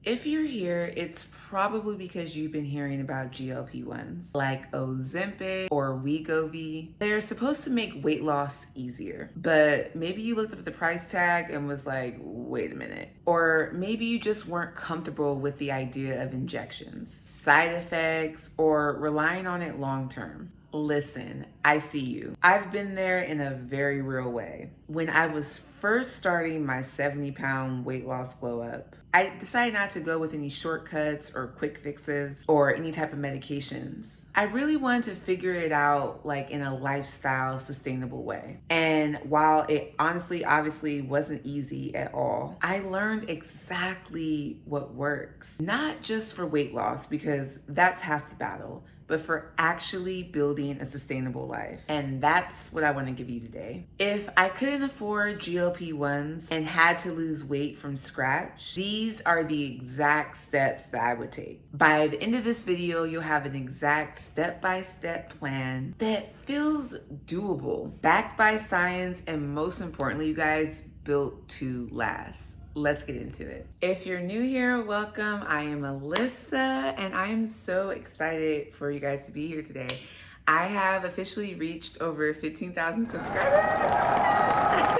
If you're here, it's probably because you've been hearing about GLP-1s like Ozempic or Wegovy. They're supposed to make weight loss easier, but maybe you looked up the price tag and was like, wait a minute. Or maybe you just weren't comfortable with the idea of injections, side effects, or relying on it long term. Listen, I see you. I've been there in a very real way. When I was first starting my 70-pound weight loss glow up, I decided not to go with any shortcuts or quick fixes or any type of medications. I really wanted to figure it out like in a lifestyle sustainable way. And while it honestly, obviously wasn't easy at all, I learned exactly what works. Not just for weight loss, because that's half the battle, but for actually building a sustainable life. And that's what I want to give you today. If I couldn't afford GLP-1s and had to lose weight from scratch, these are the exact steps that I would take. By the end of this video, you'll have an exact step-by-step plan that feels doable, backed by science, and most importantly, you guys, built to last. Let's get into it. If you're new here, welcome. I am Alyssa, and I am so excited for you guys to be here today. I have officially reached over 15,000 subscribers.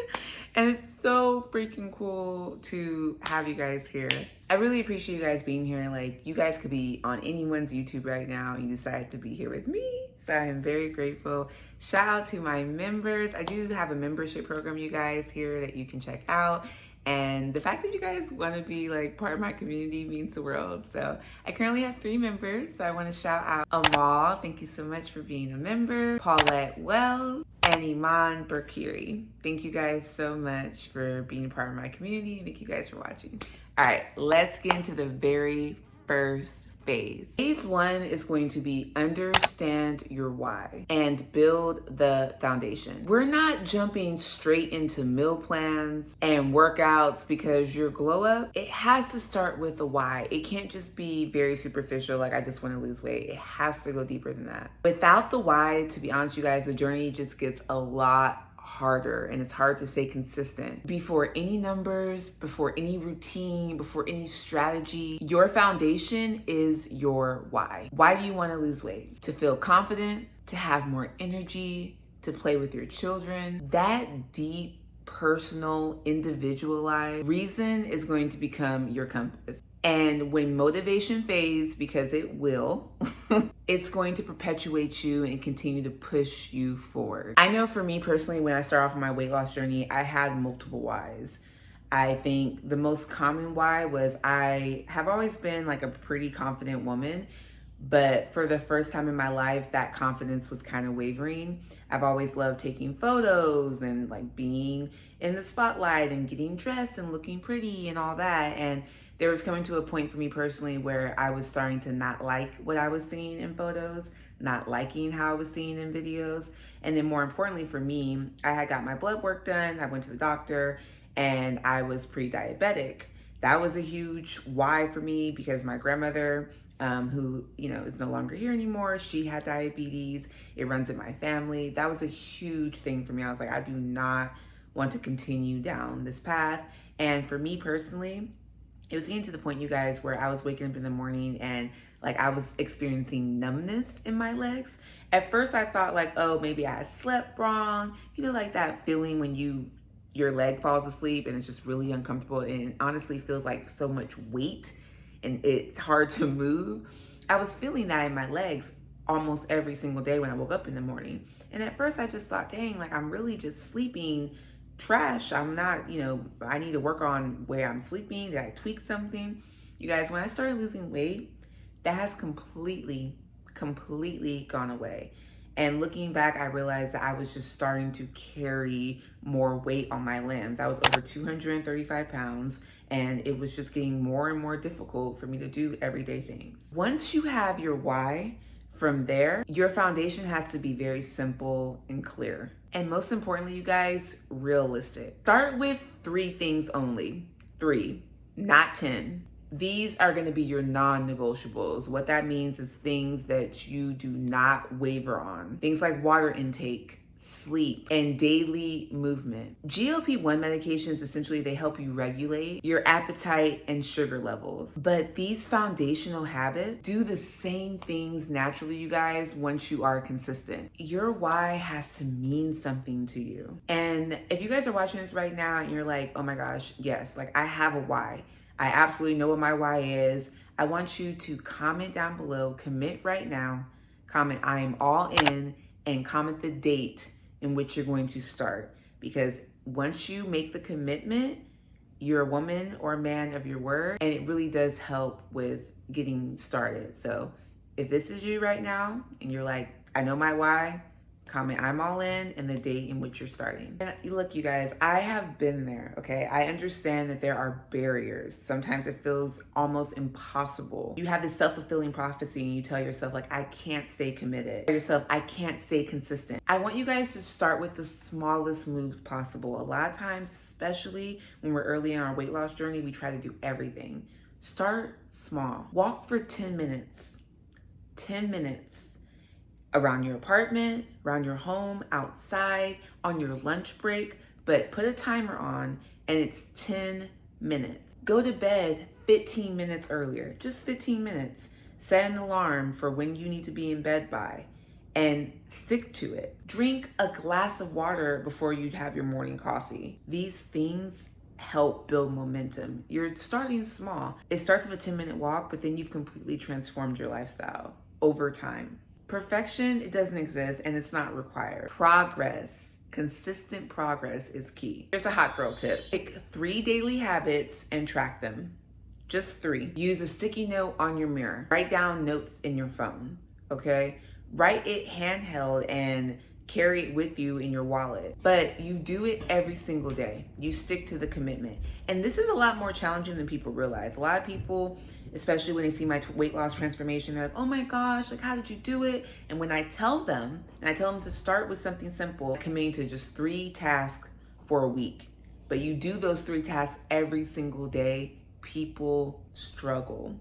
And it's so freaking cool to have you guys here. I really appreciate you guys being here. Like, you guys could be on anyone's YouTube right now and you decided to be here with me. So I am very grateful. Shout out to my members. I do have a membership program, you guys, here that you can check out. And the fact that you guys want to be like part of my community means the world. So I currently have 3 members. So I want to shout out Amal. Thank you so much for being a member. Paulette Wells and Iman Burkiri. Thank you guys so much for being a part of my community. Thank you guys for watching. All right, let's get into the very first phase. Phase 1 is going to be understand your why and build the foundation. We're not jumping straight into meal plans and workouts because your glow up, it has to start with the why. It can't just be very superficial, like I just want to lose weight. It has to go deeper than that. Without the why, to be honest, you guys, the journey just gets a lot harder and it's hard to stay consistent. Before any numbers, before any routine, before any strategy, your foundation is your why. Why do you want to lose weight? To feel confident, to have more energy, to play with your children. That deep, personal, individualized reason is going to become your compass. And when motivation fades, because it will, it's going to perpetuate you and continue to push you forward. I know for me personally, when I started off my weight loss journey, I had multiple whys. I think the most common why was I have always been like a pretty confident woman, but for the first time in my life, that confidence was kind of wavering. I've always loved taking photos and like being in the spotlight and getting dressed and looking pretty and all that. And there was coming to a point for me personally where I was starting to not like what I was seeing in photos, not liking how I was seeing in videos. And then more importantly for me, I had got my blood work done. I went to the doctor and I was pre-diabetic. That was a huge why for me because my grandmother, who, is no longer here anymore, she had diabetes. It runs in my family. That was a huge thing for me. I was like, I do not want to continue down this path. And for me personally, it was getting to the point, you guys, where I was waking up in the morning and like I was experiencing numbness in my legs. At first I thought like, oh, maybe I had slept wrong. Like that feeling when your leg falls asleep and it's just really uncomfortable and it honestly feels like so much weight and it's hard to move. I was feeling that in my legs almost every single day when I woke up in the morning. And at first I just thought, dang, like I'm really just sleeping trash. I'm not, I need to work on where I'm sleeping. Did I tweak something? You guys, when I started losing weight, that has completely gone away. And looking back, I realized that I was just starting to carry more weight on my limbs. I was over 235 pounds and it was just getting more and more difficult for me to do everyday things. Once you have your why, from there, your foundation has to be very simple and clear. And most importantly, you guys, realistic. Start with 3 things only. 3, not 10. These are going to be your non-negotiables. What that means is things that you do not waver on. Things like water intake, sleep, and daily movement. GLP-1 medications, essentially, they help you regulate your appetite and sugar levels. But these foundational habits do the same things naturally, you guys, once you are consistent. Your why has to mean something to you. And if you guys are watching this right now and you're like, oh my gosh, yes, like I have a why. I absolutely know what my why is. I want you to comment down below, commit right now, comment I am all in, and comment the date in which you're going to start. Because once you make the commitment, you're a woman or a man of your word, and it really does help with getting started. So if this is you right now and you're like, I know my why, comment I'm all in and the date in which you're starting. And look, you guys, I have been there, okay? I understand that there are barriers. Sometimes it feels almost impossible. You have this self-fulfilling prophecy and you tell yourself, like, I can't stay committed. Tell yourself, I can't stay consistent. I want you guys to start with the smallest moves possible. A lot of times, especially when we're early in our weight loss journey, we try to do everything. Start small. Walk for 10 minutes. 10 minutes. Around your apartment, around your home, outside, on your lunch break, but put a timer on and it's 10 minutes. Go to bed 15 minutes earlier, just 15 minutes. Set an alarm for when you need to be in bed by and stick to it. Drink a glass of water before you have your morning coffee. These things help build momentum. You're starting small. It starts with a 10-minute walk, but then you've completely transformed your lifestyle over time. Perfection, it doesn't exist and it's not required. Progress, consistent progress is key. Here's a hot girl tip. Pick 3 daily habits and track them. Just 3. Use a sticky note on your mirror. Write down notes in your phone, okay? Write it handheld and carry it with you in your wallet. But you do it every single day. You stick to the commitment. And this is a lot more challenging than people realize. A lot of people, especially when they see my weight loss transformation, they're like, oh my gosh, like how did you do it? And when I tell them, to start with something simple, committing to just 3 tasks for a week, but you do those 3 tasks every single day, people struggle.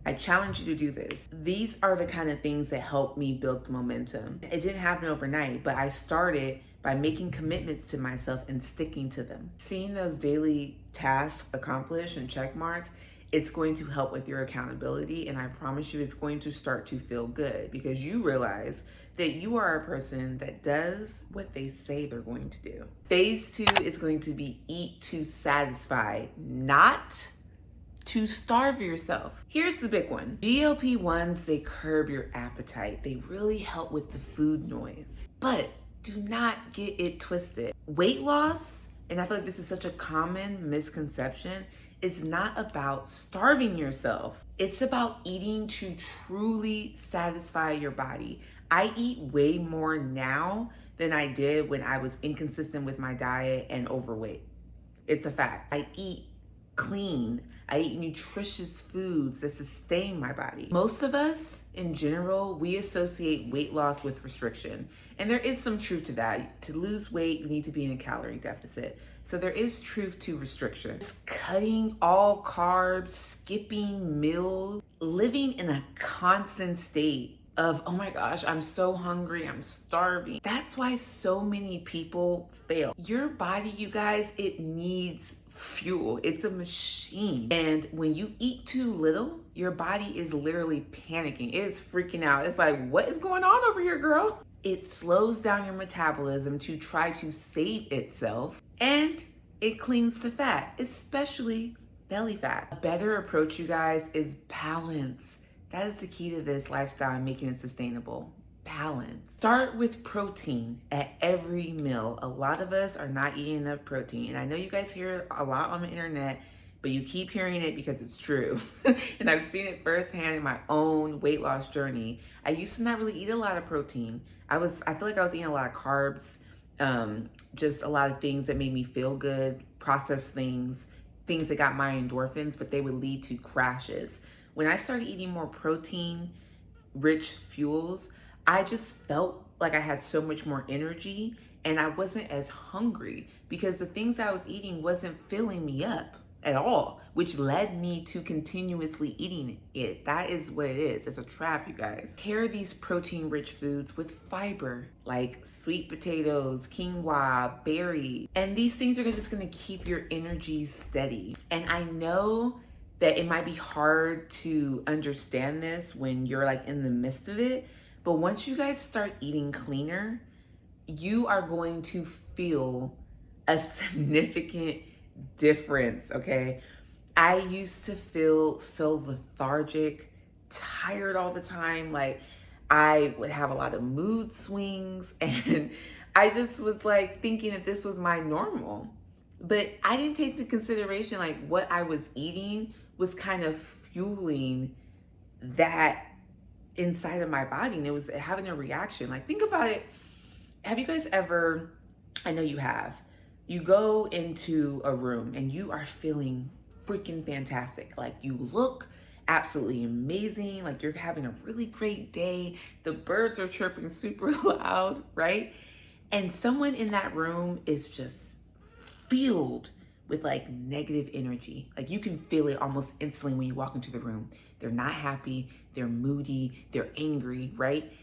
I challenge you to do this. These are the kind of things that help me build the momentum. It didn't happen overnight, but I started by making commitments to myself and sticking to them. Seeing those daily tasks accomplished and check marks, it's going to help with your accountability, and I promise you it's going to start to feel good because you realize that you are a person that does what they say they're going to do. Phase 2 is going to be eat to satisfy, not to starve yourself. Here's the big one. GLP-1s, they curb your appetite. They really help with the food noise. But do not get it twisted. Weight loss, and I feel like this is such a common misconception, is not about starving yourself. It's about eating to truly satisfy your body. I eat way more now than I did when I was inconsistent with my diet and overweight. It's a fact. I eat clean. I eat nutritious foods that sustain my body. Most of us, in general, we associate weight loss with restriction. And there is some truth to that. To lose weight, you need to be in a calorie deficit. So there is truth to restriction. Just cutting all carbs, skipping meals, living in a constant state of, oh my gosh, I'm so hungry, I'm starving. That's why so many people fail. Your body, you guys, it needs fuel. It's a machine. And when you eat too little, your body is literally panicking. It is freaking out. It's like, what is going on over here, girl? It slows down your metabolism to try to save itself, and it clings to fat, especially belly fat. A better approach, you guys, is balance. That is the key to this lifestyle and making it sustainable. Balance. Start with protein at every meal. A lot of us are not eating enough protein. And I know you guys hear it a lot on the internet, but you keep hearing it because it's true. And I've seen it firsthand in my own weight loss journey. I used to not really eat a lot of protein. I feel like I was eating a lot of carbs, just a lot of things that made me feel good, processed things that got my endorphins, but they would lead to crashes. When I started eating more protein-rich fuels, I just felt like I had so much more energy and I wasn't as hungry because the things I was eating wasn't filling me up. at all, which led me to continuously eating it. That is what it is. It's a trap, you guys. Pair these protein-rich foods with fiber, like sweet potatoes, quinoa, berries. And these things are just gonna keep your energy steady. And I know that it might be hard to understand this when you're like in the midst of it, but once you guys start eating cleaner, you are going to feel a significant difference, okay? I used to feel so lethargic, tired all the time. Like I would have a lot of mood swings and I just was like thinking that this was my normal. But I didn't take into consideration like what I was eating was kind of fueling that inside of my body, and it was having a reaction. Like think about it. Have you guys ever, I know you have, you go into a room and you are feeling freaking fantastic. Like you look absolutely amazing. Like you're having a really great day. The birds are chirping super loud, right? And someone in that room is just filled with like negative energy. Like you can feel it almost instantly when you walk into the room. They're not happy, they're moody, they're angry, right?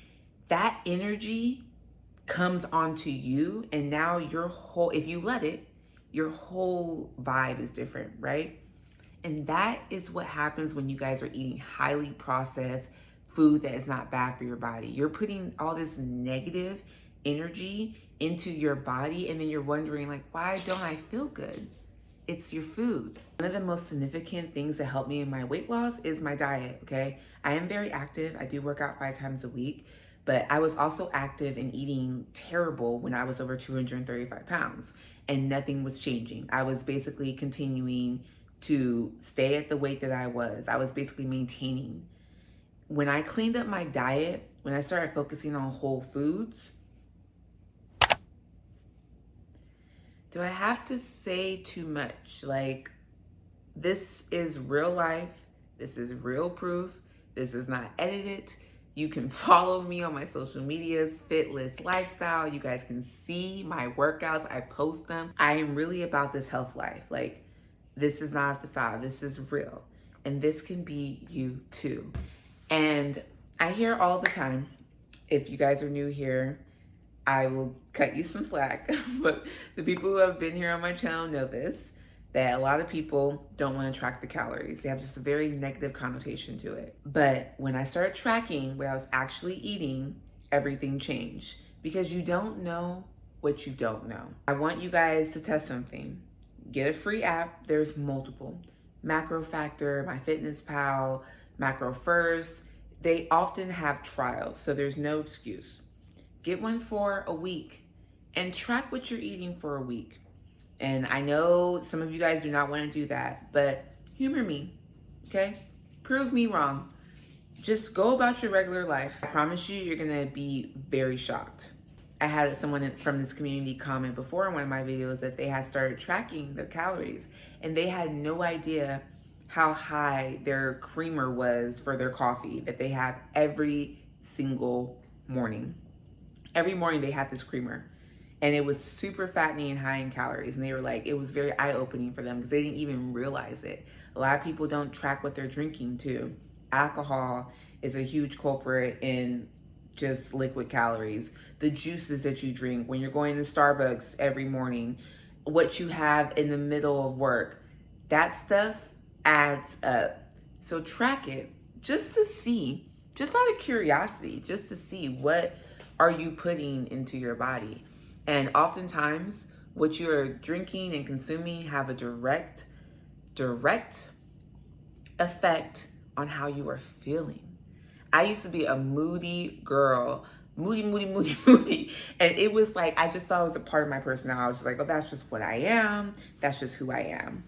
That energy comes onto you, and now your whole, if you let it, your whole vibe is different, right? And that is what happens when you guys are eating highly processed food that is not bad for your body. You're putting all this negative energy into your body, and then you're wondering like, why don't I feel good? It's your food. One of the most significant things that helped me in my weight loss is my diet, okay? I am very active. I do work out 5 times a week, but I was also active in eating terrible when I was over 235 pounds and nothing was changing. I was basically continuing to stay at the weight that I was. I was basically maintaining. When I cleaned up my diet, when I started focusing on whole foods, do I have to say too much? Like, this is real life. This is real proof. This is not edited. You can follow me on my social medias, Fitless Lifestyle. You guys can see my workouts. I post them. I am really about this health life. Like, this is not a facade. This is real. And this can be you too. And I hear all the time, if you guys are new here, I will cut you some slack, but the people who have been here on my channel know this, that a lot of people don't want to track the calories. They have just a very negative connotation to it. But when I started tracking what I was actually eating, everything changed, because you don't know what you don't know. I want you guys to test something. Get a free app. There's multiple. Macro Factor, MyFitnessPal, Macro First. They often have trials, so there's no excuse. Get one for a week and track what you're eating for a week. And I know some of you guys do not want to do that, but humor me, okay? Prove me wrong. Just go about your regular life. I promise you, you're gonna be very shocked. I had someone from this community comment before in one of my videos that they had started tracking their calories and they had no idea how high their creamer was for their coffee that they have every single morning. Every morning they had this creamer and it was super fattening and high in calories. And they were like, it was very eye-opening for them because they didn't even realize it. A lot of people don't track what they're drinking too. Alcohol is a huge culprit in just liquid calories. The juices that you drink when you're going to Starbucks every morning, what you have in the middle of work, that stuff adds up. So track it just to see, just out of curiosity, just to see what are you putting into your body. And oftentimes what you're drinking and consuming have a direct effect on how you are feeling. I used to be a moody girl, moody. And it was like, I just thought it was a part of my personality. I was just like, oh, that's just what I am. That's just who I am.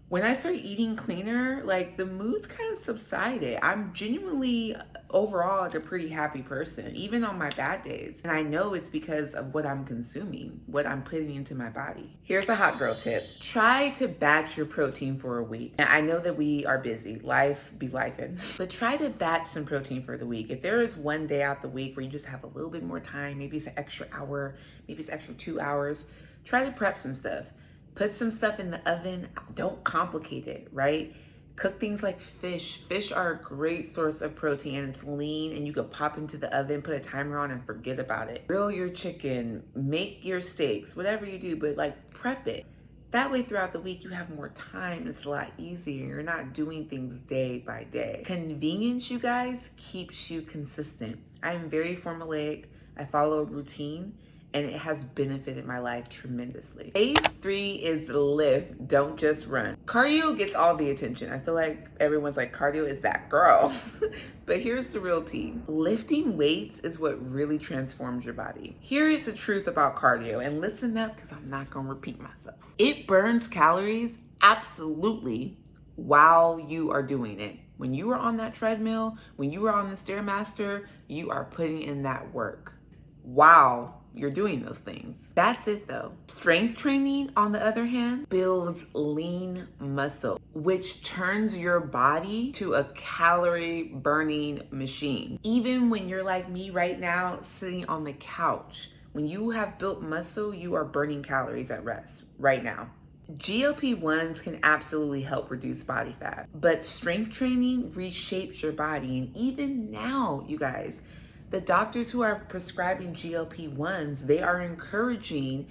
When I started eating cleaner, like the moods kind of subsided. I'm genuinely overall like a pretty happy person, even on my bad days. And I know it's because of what I'm consuming, what I'm putting into my body. Here's a hot girl tip. Try to batch your protein for a week. And I know that we are busy, life be lifing, but try to batch some protein for the week. If there is one day out the week where you just have a little bit more time, maybe it's an extra hour, maybe it's extra 2 hours, try to prep some stuff. Put some stuff in the oven. Don't complicate it, right? Cook things like fish. Fish are a great source of protein. It's lean and you can pop into the oven, put a timer on and forget about it. Grill your chicken, make your steaks, whatever you do, but like prep it. That way throughout the week you have more time. It's a lot easier. You're not doing things day by day. Convenience, you guys, keeps you consistent. I am very formulaic. I follow a routine and it has benefited my life tremendously. Phase 3 is lift, don't just run. Cardio gets all the attention. I feel like everyone's like, cardio is that girl. But here's the real tea. Lifting weights is what really transforms your body. Here is the truth about cardio, and listen up because I'm not gonna repeat myself. It burns calories, absolutely, while you are doing it. When you are on that treadmill, when you are on the Stairmaster, you are putting in that work. Wow. You're doing those things. That's it though. Strength training, on the other hand, builds lean muscle, which turns your body to a calorie burning machine. Even when you're like me right now, sitting on the couch, when you have built muscle, you are burning calories at rest right now. GLP-1s can absolutely help reduce body fat, but strength training reshapes your body. And even now, you guys, the doctors who are prescribing GLP-1s, they are encouraging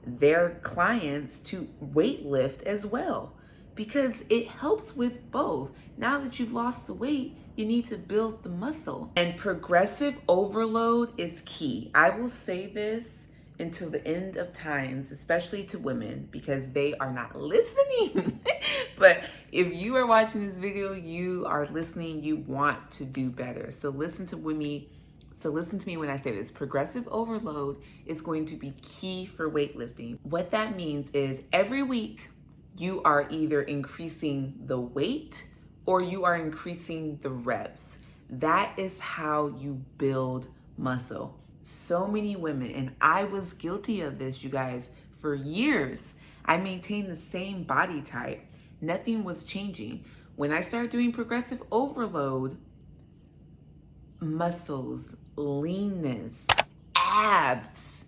their clients to weight lift as well because it helps with both. Now that you've lost the weight, you need to build the muscle. And progressive overload is key. I will say this until the end of times, especially to women, because they are not listening. But if you are watching this video, you are listening, you want to do better. So listen to me when I say this. Progressive overload is going to be key for weightlifting. What that means is every week you are either increasing the weight or you are increasing the reps. That is how you build muscle. So many women, and I was guilty of this, you guys, for years. I maintained the same body type. Nothing was changing. When I started doing progressive overload, muscles, leanness, abs,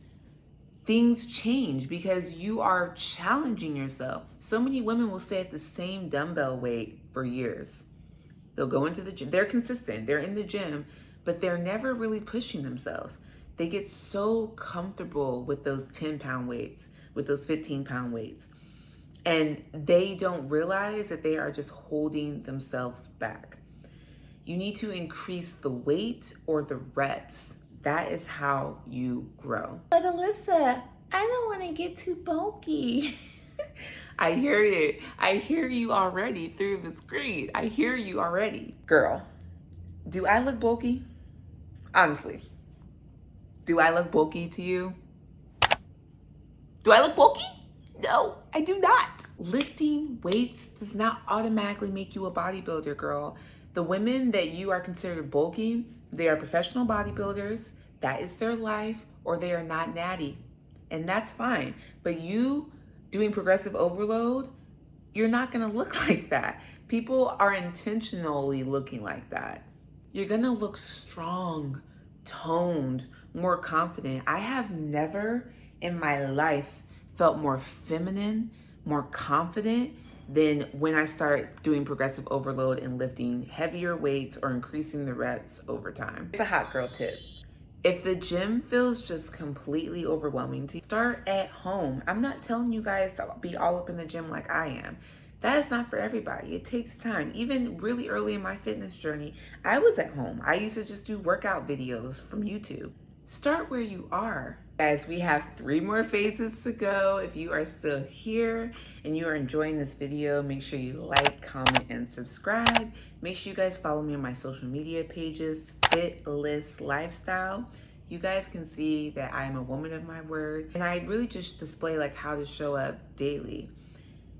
things change because you are challenging yourself. So many women will stay at the same dumbbell weight for years. They'll go into the gym. They're consistent. They're in the gym, but they're never really pushing themselves. They get so comfortable with those 10-pound weights, with those 15-pound weights, and they don't realize that they are just holding themselves back. You need to increase the weight or the reps. That is how you grow. But Alyssa, I don't want to get too bulky. I hear it. I hear you already through the screen. I hear you already. Girl, do I look bulky? Honestly, do I look bulky to you? Do I look bulky? No, I do not. Lifting weights does not automatically make you a bodybuilder, girl. The women that you are considered bulky, they are professional bodybuilders. That is their life, or they are not natty. And that's fine. But you doing progressive overload, you're not gonna look like that. People are intentionally looking like that. You're gonna look strong, toned, more confident. I have never in my life felt more feminine, more confident than when I start doing progressive overload and lifting heavier weights or increasing the reps over time. It's a hot girl tip. If the gym feels just completely overwhelming to you, start at home. I'm not telling you guys to be all up in the gym like I am. That is not for everybody. It takes time. Even really early in my fitness journey, I was at home. I used to just do workout videos from YouTube. Start where you are. Guys, we have 3 more phases to go. If you are still here and you are enjoying this video, make sure you like, comment, and subscribe. Make sure you guys follow me on my social media pages, Fitless Lifestyle. You guys can see that I am a woman of my word, and I really just display like how to show up daily.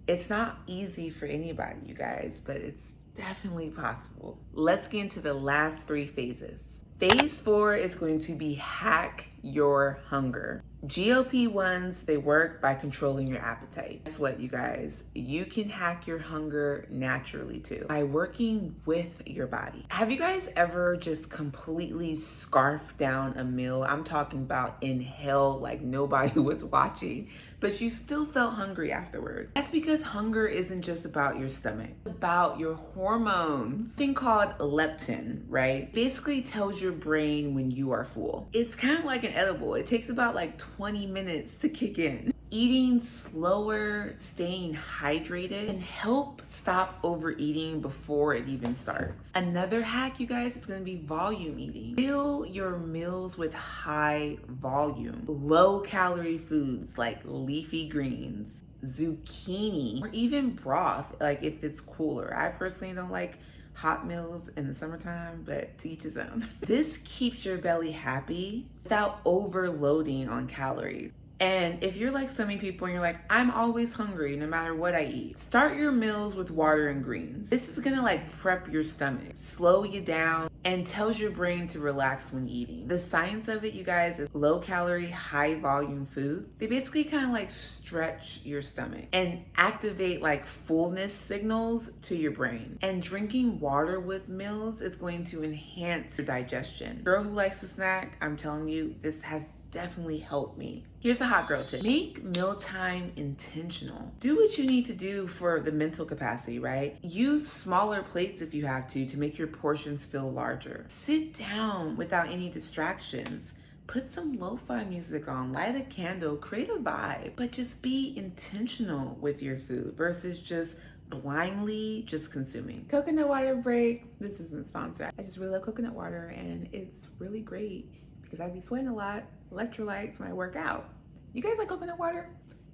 It's not easy for anybody, you guys, but it's definitely possible. Let's get into the last 3 phases. Phase 4 is going to be hack your hunger. GLP-1s, they work by controlling your appetite. Guess what, you guys? You can hack your hunger naturally too, by working with your body. Have you guys ever just completely scarfed down a meal? I'm talking about in hell like nobody was watching. but you still felt hungry afterward. That's because hunger isn't just about your stomach, it's about your hormones. Thing called leptin, right? Basically tells your brain when you are full. It's kind of like an edible. It takes about like 20 minutes to kick in. Eating slower, staying hydrated can help stop overeating before it even starts. Another hack, you guys, is gonna be volume eating. Fill your meals with high volume, low calorie foods like leafy greens, zucchini, or even broth, like if it's cooler. I personally don't like hot meals in the summertime, but to each his own. This keeps your belly happy without overloading on calories. And if you're like so many people and you're like, I'm always hungry no matter what I eat, start your meals with water and greens. This is gonna like prep your stomach, slow you down, and tells your brain to relax when eating. The science of it, you guys, is low calorie, high volume food. They basically kind of like stretch your stomach and activate like fullness signals to your brain. And drinking water with meals is going to enhance your digestion. Girl who likes to snack, I'm telling you, this has definitely helped me. Here's a hot girl tip. Make mealtime intentional. Do what you need to do for the mental capacity, right? Use smaller plates if you have to make your portions feel larger. Sit down without any distractions. Put some lo-fi music on, light a candle, create a vibe, but just be intentional with your food versus just blindly just consuming. Coconut water break. This isn't sponsored. I just really love coconut water and it's really great because I be sweating a lot, electrolytes when I work out. You guys like coconut water?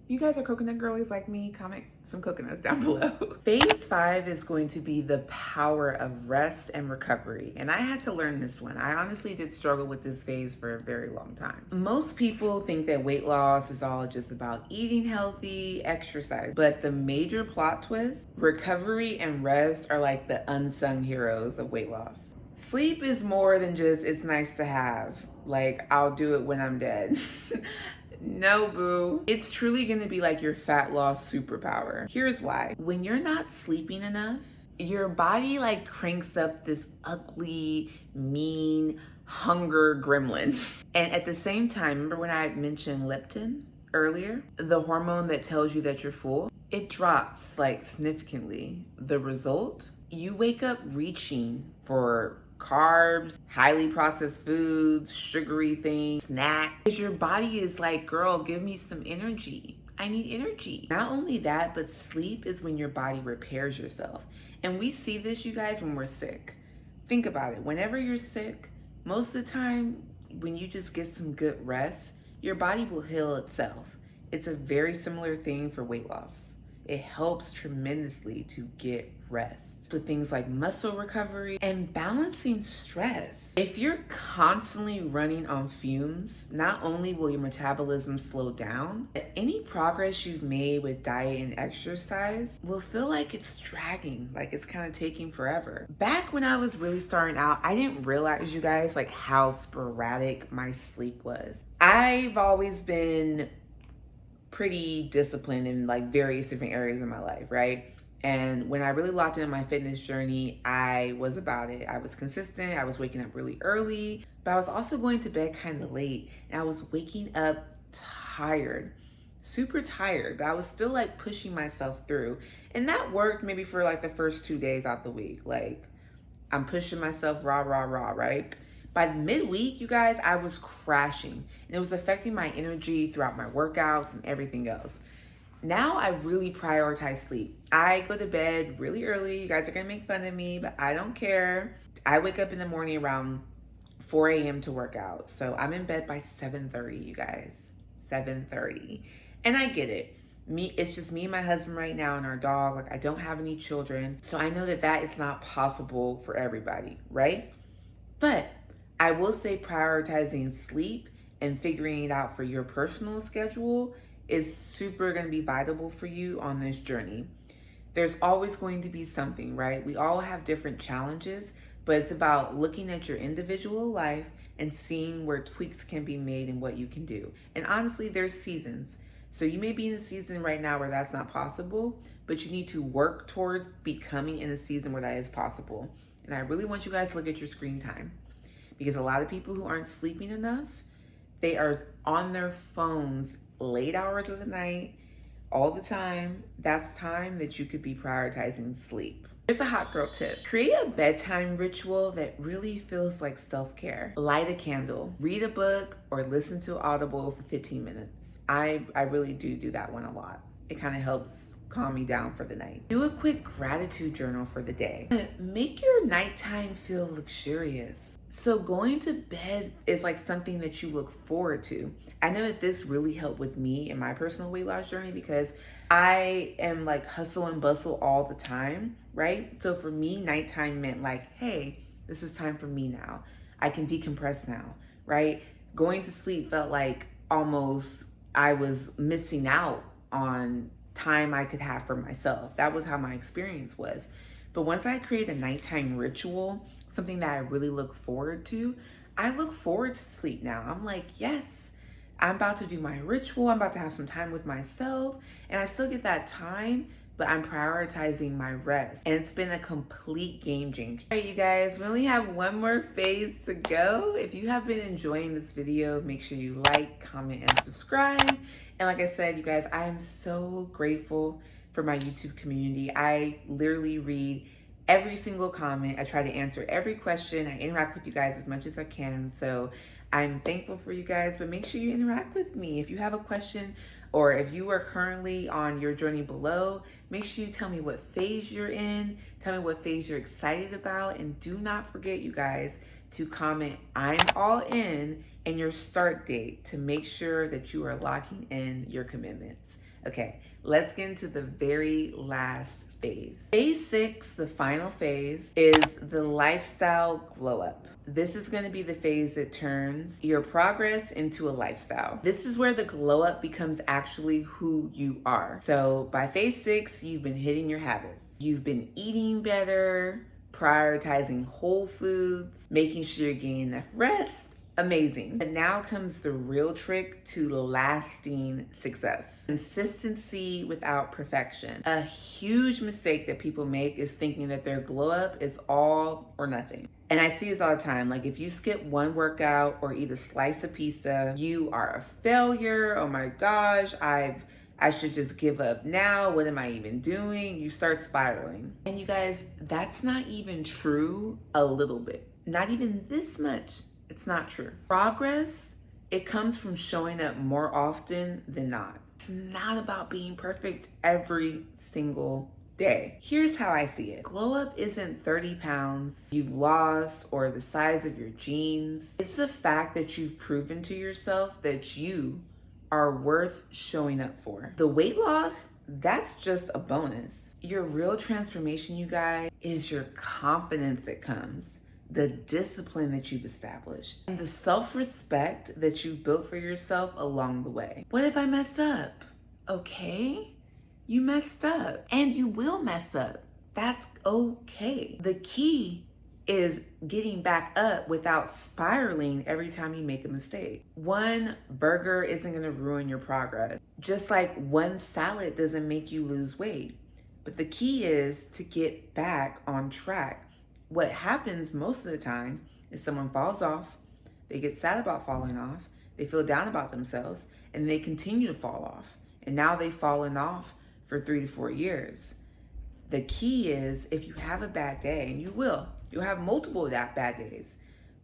You guys are coconut girlies like me, comment some coconuts down below. Phase 5 is going to be the power of rest and recovery. And I had to learn this one. I honestly did struggle with this phase for a very long time. Most people think that weight loss is all just about eating healthy, exercise. But the major plot twist, recovery and rest are like the unsung heroes of weight loss. Sleep is more than just, it's nice to have. Like, I'll do it when I'm dead. No, boo. It's truly gonna be like your fat loss superpower. Here's why. When you're not sleeping enough, your body like cranks up this ugly, mean hunger gremlin. And at the same time, remember when I mentioned leptin earlier? The hormone that tells you that you're full? It drops like significantly. The result? You wake up reaching for carbs, highly processed foods, sugary things, snacks. Because your body is like, girl, give me some energy. I need energy. Not only that, but sleep is when your body repairs yourself. And we see this, you guys, when we're sick. Think about it. Whenever you're sick, most of the time, when you just get some good rest, your body will heal itself. It's a very similar thing for weight loss. It helps tremendously to get rest. So things like muscle recovery and balancing stress. If you're constantly running on fumes, not only will your metabolism slow down, but any progress you've made with diet and exercise will feel like it's dragging, like it's kind of taking forever. Back when I was really starting out, I didn't realize, you guys, like how sporadic my sleep was. I've always been pretty disciplined in like various different areas of my life, right? And when I really locked in my fitness journey, I was about it. I was consistent. I was waking up really early, but I was also going to bed kind of late. And I was waking up tired, super tired, but I was still like pushing myself through. And that worked maybe for like the first 2 days out the week. Like I'm pushing myself raw, right? By the midweek, you guys, I was crashing and it was affecting my energy throughout my workouts and everything else. Now I really prioritize sleep. I go to bed really early. You guys are gonna make fun of me, but I don't care. I wake up in the morning around 4 a.m. to work out. So I'm in bed by 7:30, you guys, 7:30. And I get it. It's just me and my husband right now and our dog. Like I don't have any children. So I know that is not possible for everybody, right? But I will say prioritizing sleep and figuring it out for your personal schedule is super going to be vital for you on this journey. There's always going to be something, right? We all have different challenges, but it's about looking at your individual life and seeing where tweaks can be made and what you can do. And honestly, there's seasons. So you may be in a season right now where that's not possible, but you need to work towards becoming in a season where that is possible. And I really want you guys to look at your screen time, because a lot of people who aren't sleeping enough, they are on their phones late hours of the night, all the time, that's time that you could be prioritizing sleep. Here's a hot girl tip. Create a bedtime ritual that really feels like self-care. Light a candle, read a book, or listen to Audible for 15 minutes. I really do that one a lot. It kind of helps calm me down for the night. Do a quick gratitude journal for the day. Make your nighttime feel luxurious. So going to bed is like something that you look forward to. I know that this really helped with me in my personal weight loss journey because I am like hustle and bustle all the time, right? So for me, nighttime meant like, hey, this is time for me now. I can decompress now, right? Going to sleep felt like almost I was missing out on time I could have for myself. That was how my experience was. But once I create a nighttime ritual, something that I really look forward to, I look forward to sleep now. I'm like, yes, I'm about to do my ritual. I'm about to have some time with myself. And I still get that time, but I'm prioritizing my rest. And it's been a complete game changer. All right, you guys, we only have one more phase to go. If you have been enjoying this video, make sure you like, comment, and subscribe. And like I said, you guys, I am so grateful for my YouTube community. I literally read every single comment. I try to answer every question. I interact with you guys as much as I can. So I'm thankful for you guys, but make sure you interact with me. If you have a question or if you are currently on your journey below, make sure you tell me what phase you're in. Tell me what phase you're excited about. And do not forget, you guys, to comment I'm all in and your start date to make sure that you are locking in your commitments. Okay, let's get into the very last phase. Phase 6, the final phase, is the lifestyle glow up. This is going to be the phase that turns your progress into a lifestyle. This is where the glow up becomes actually who you are. So by phase 6, you've been hitting your habits. You've been eating better, prioritizing whole foods, making sure you're getting enough rest. Amazing. But now comes the real trick to lasting success. Consistency without perfection. A huge mistake that people make is thinking that their glow up is all or nothing. And I see this all the time. Like if you skip one workout or eat a slice of pizza, you are a failure. Oh my gosh, I should just give up now. What am I even doing? You start spiraling. And you guys, that's not even true a little bit. Not even this much. It's not true. Progress, it comes from showing up more often than not. It's not about being perfect every single day. Here's how I see it. Glow up isn't 30 pounds you've lost or the size of your jeans. It's the fact that you've proven to yourself that you are worth showing up for. The weight loss, that's just a bonus. Your real transformation, you guys, is your confidence that comes, the discipline that you've established, and the self-respect that you've built for yourself along the way. What if I messed up? Okay, you messed up and you will mess up. That's okay. The key is getting back up without spiraling every time you make a mistake. One burger isn't gonna ruin your progress. Just like one salad doesn't make you lose weight. But the key is to get back on track. What happens most of the time is someone falls off, they get sad about falling off, they feel down about themselves, and they continue to fall off. And now they've fallen off for 3 to 4 years. The key is if you have a bad day, and you'll have multiple bad days,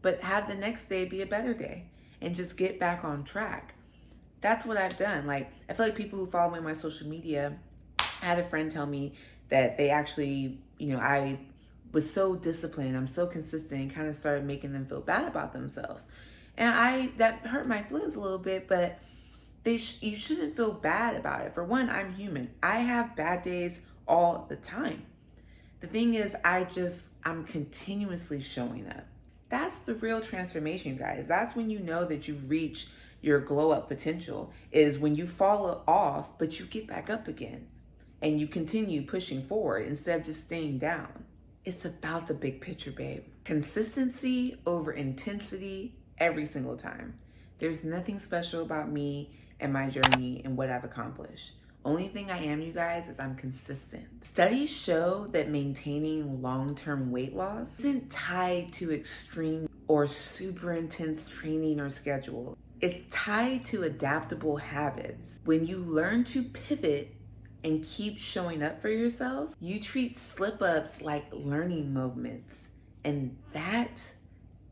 but have the next day be a better day and just get back on track. That's what I've done. Like, I feel like people who follow me on my social media, I had a friend tell me that they actually, I was so disciplined, I'm so consistent, and kind of started making them feel bad about themselves. And that hurt my feelings a little bit, but you shouldn't feel bad about it. For one, I'm human. I have bad days all the time. The thing is, I'm continuously showing up. That's the real transformation, guys. That's when you know that you've reached your glow up potential, is when you fall off, but you get back up again and you continue pushing forward instead of just staying down. It's about the big picture, babe. Consistency over intensity every single time. There's nothing special about me and my journey and what I've accomplished. Only thing I am, you guys, is I'm consistent. Studies show that maintaining long-term weight loss isn't tied to extreme or super intense training or schedule. It's tied to adaptable habits. When you learn to pivot and keep showing up for yourself, you treat slip-ups like learning moments. And that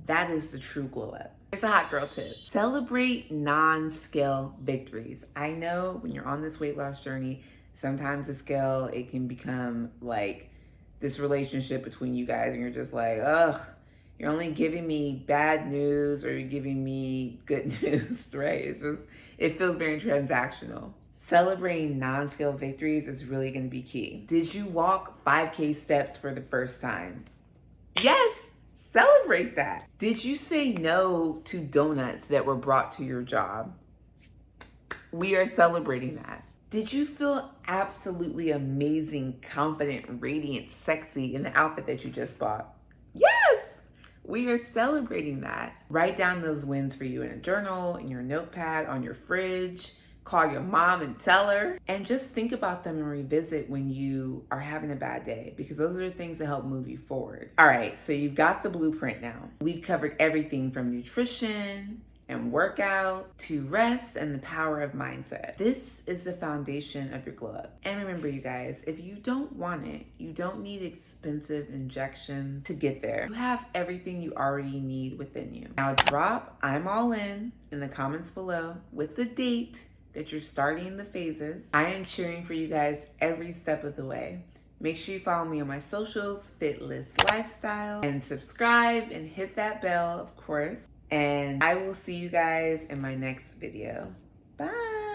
is the true glow up. It's a hot girl tip. Celebrate non-scale victories. I know when you're on this weight loss journey, sometimes the scale, it can become like this relationship between you guys and you're just like, ugh, you're only giving me bad news or you're giving me good news, right? It feels very transactional. Celebrating non-scale victories is really gonna be key. Did you walk 5K steps for the first time? Yes, celebrate that. Did you say no to donuts that were brought to your job? We are celebrating that. Did you feel absolutely amazing, confident, radiant, sexy in the outfit that you just bought? Yes, we are celebrating that. Write down those wins for you in a journal, in your notepad, on your fridge. Call your mom and tell her, and just think about them and revisit when you are having a bad day, because those are the things that help move you forward. All right, so you've got the blueprint now. We've covered everything from nutrition and workout to rest and the power of mindset. This is the foundation of your glow up. And remember, you guys, if you don't want it, you don't need expensive injections to get there. You have everything you already need within you. Now drop I'm all in the comments below with the date that you're starting the phases. I am cheering for you guys every step of the way. Make sure you follow me on my socials, Fitless Lifestyle, and subscribe and hit that bell, of course. And I will see you guys in my next video. Bye.